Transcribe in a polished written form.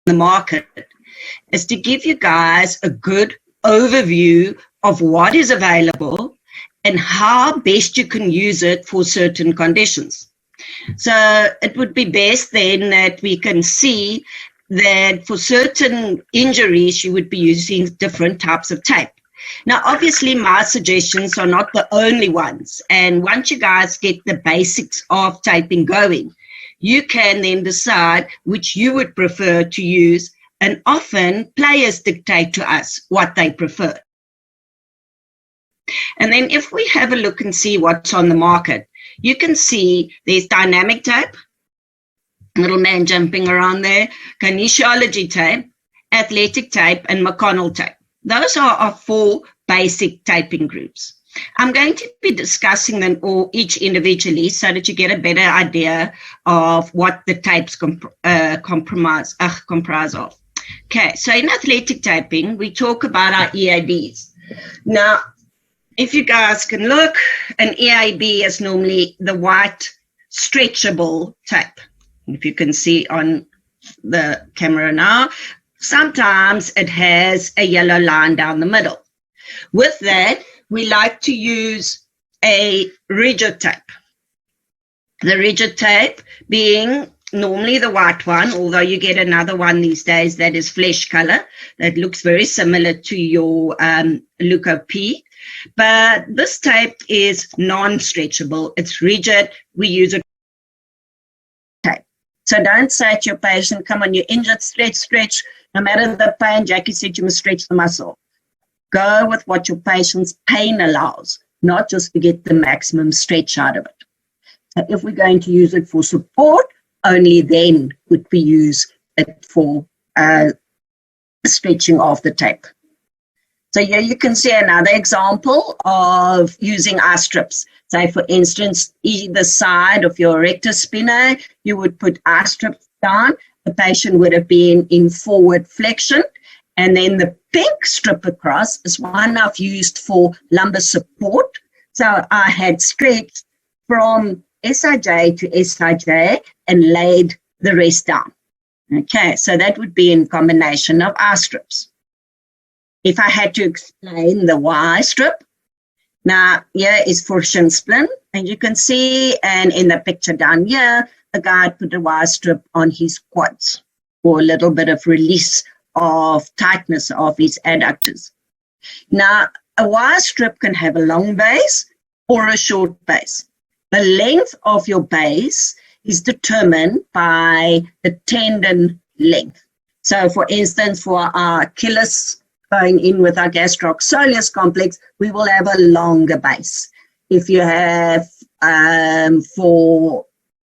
the market is to give you guys a good overview of what is available and how best you can use it for certain conditions. So it would be best then that we can see that for certain injuries, you would be using different types of tape. Now, obviously, my suggestions are not the only ones. And once you guys get the basics of taping going, you can then decide which you would prefer to use. And often players dictate to us what they prefer. And then if we have a look and see what's on the market, you can see there's dynamic tape, little man jumping around there, kinesiology tape, athletic tape, and McConnell tape. Those are our 4 basic taping groups. I'm going to be discussing them all each individually so that you get a better idea of what the tapes comprise of. Okay, so in athletic taping, we talk about our EABs. Now, if you guys can look, an EAB is normally the white stretchable tape. If you can see on the camera now, sometimes it has a yellow line down the middle. With that, we like to use a rigid tape. The rigid tape being normally the white one, although you get another one these days that is flesh color that looks very similar to your Leuko-P. But this tape is non-stretchable. It's rigid. We use a tape. So don't say to your patient, come on, you're injured, stretch. No matter the pain, Jacqui said you must stretch the muscle. Go with what your patient's pain allows, not just to get the maximum stretch out of it. So if we're going to use it for support, only then would we use it for stretching of the tape. So here you can see another example of using eye strips. Say, for instance, either side of your rectus spinae, you would put eye strips down. The patient would have been in forward flexion. And then the pink strip across is one I've used for lumbar support. So I had stretched from SIJ to SIJ and laid the rest down. Okay, so that would be in combination of eye strips. If I had to explain the Y strip, now here is for shin splint, and you can see, and in the picture down here, the guy put a Y strip on his quads for a little bit of release of tightness of his adductors. Now, a Y strip can have a long base or a short base. The length of your base is determined by the tendon length. So, for instance, for our Achilles going in with our gastrocsoleus complex, we will have a longer base. If you have for